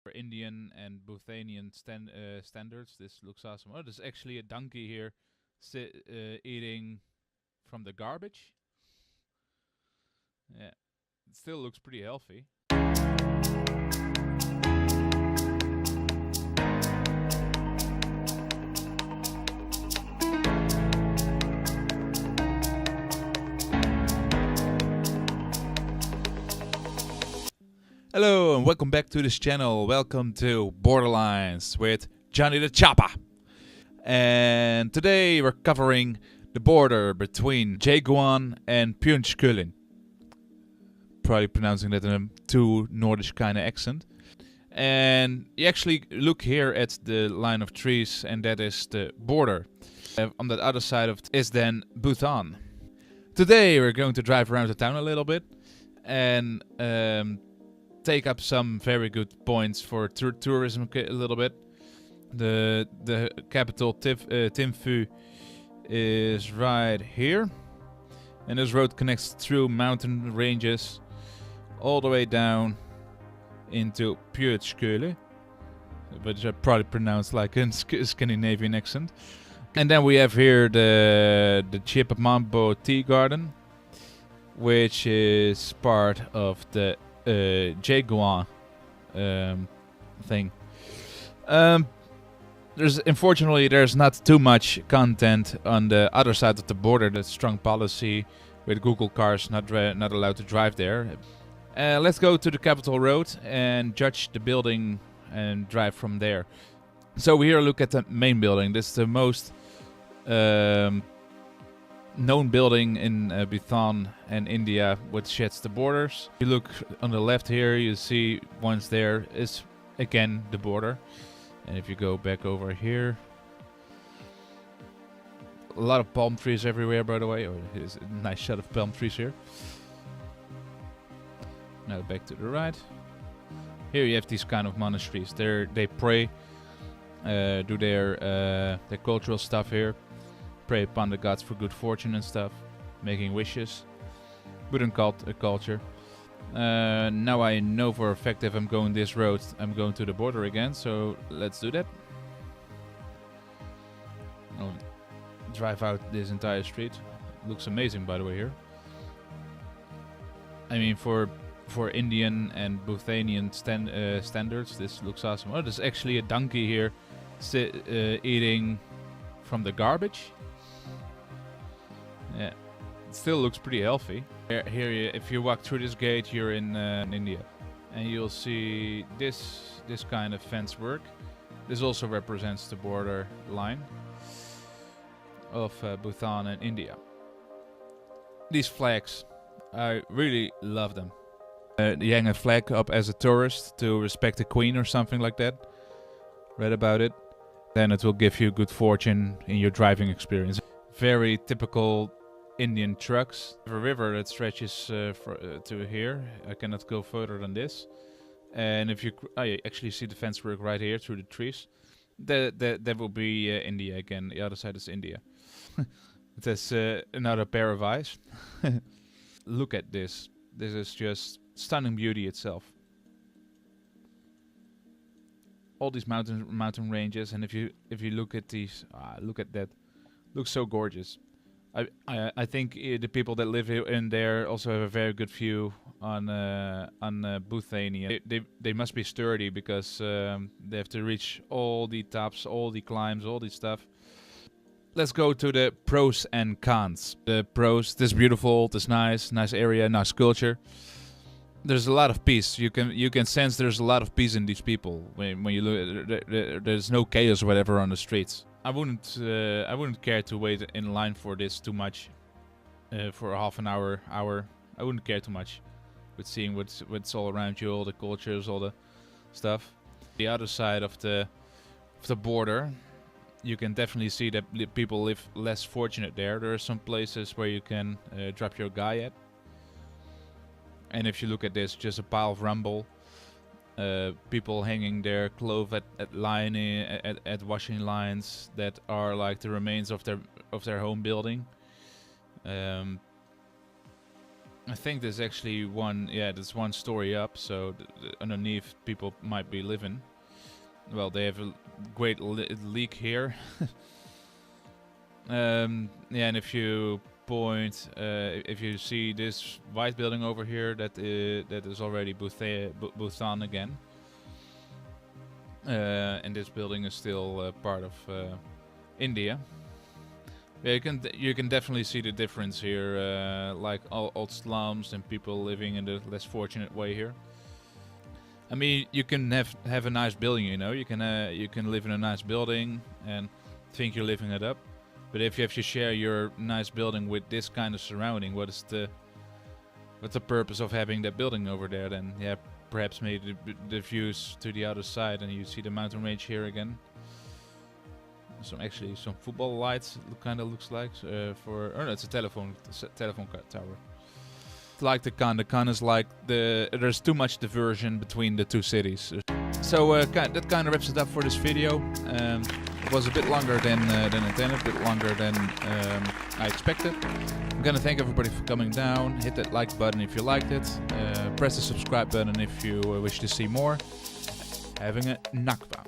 For Indian and Bhuthanian standards, this looks awesome. Oh, there's actually a donkey here eating from the garbage. Yeah, it still looks pretty healthy. Hello and welcome back to this channel. Welcome to Borderlines with Johnny the Chopper. And today we're covering the border between Jaygoan and Phuentscholing. Probably pronouncing that in a too Nordish kind of accent. And you actually look here at the line of trees, and that is the border. On the other side of it is then Bhutan. Today we're going to drive around the town a little bit and take up some very good points for tourism a little bit. The capital Thimphu is right here, and this road connects through mountain ranges all the way down into Phuentscholing, which I probably pronounced like a Scandinavian accent. And then we have here the Chipamambo Tea Garden, which is part of the Jaygoan thing. Unfortunately there's not too much content on the other side of the border. That's strong policy with Google cars not allowed to drive there. Let's go to the capital road and judge the building and drive from there. So we here look at the main building. This is the most known building in Bhutan and India, which sheds the borders. If you look on the left here, you see once there is again the border. And if you go back over here, a lot of palm trees everywhere, by the way. Oh, here's a nice shot of palm trees here. Now back to the right. Here you have these kind of monasteries. They pray, do their cultural stuff here. Pray upon the gods for good fortune and stuff, making wishes. Buddhist culture. Now I know for a fact if I'm going this road, I'm going to the border again, so let's do that. I'll drive out this entire street. Looks amazing, by the way, here. I mean, for Indian and Bhuthanian standards, this looks awesome. Oh, there's actually a donkey here eating from the garbage. Yeah, it still looks pretty healthy. Here, if you walk through this gate, you're in India, and you'll see this kind of fence work. This also represents the border line of Bhutan and India. These flags, I really love them. You hang a flag up as a tourist to respect the queen or something like that. Read about it. Then it will give you good fortune in your driving experience. Very typical Indian trucks. A river that stretches to here. I cannot go further than this. And if you actually see the fence work right here through the trees, that will be India again. The other side is India. It has another pair of eyes. Look at this. This is just stunning beauty itself. All these mountain ranges, and if you look at these, look at that. Looks so gorgeous. I think the people that live in there also have a very good view on Bhuthania. They must be sturdy because they have to reach all the tops, all the climbs, all the stuff. Let's go to the pros and cons. The pros: this beautiful, this nice area, nice culture. There's a lot of peace. You can sense there's a lot of peace in these people when you look. There's no chaos or whatever on the streets. I wouldn't care to wait in line for this too much, for a half an hour. I wouldn't care too much with seeing what's all around you, all the cultures, all the stuff. The other side of the border, you can definitely see that people live less fortunate there. There are some places where you can drop your guy at. And if you look at this, just a pile of rubble. People hanging their clothes at washing lines that are like the remains of their home building. I think there's actually one. Yeah, there's one story up. So underneath, people might be living. Well, they have a great leak here. Yeah, and if you point, if you see this white building over here, that is already Bhutan again. And this building is still part of India. Yeah, you can definitely see the difference here, like old slums and people living in the less fortunate way here. I mean, you can have a nice building, you know. You can live in a nice building and think you're living it up. But if you have to share your nice building with this kind of surrounding, what's the purpose of having that building over there? Then, yeah, perhaps maybe the views to the other side, and you see the mountain range here again. Some football lights. Kind of looks like no, it's a telephone tower. Like the Khan is like there's too much diversion between the two cities. So that kind of wraps it up for this video. It was a bit longer than intended, a bit longer than I expected. I'm gonna thank everybody for coming down. Hit that like button if you liked it. Press the subscribe button if you wish to see more. Having a nakba.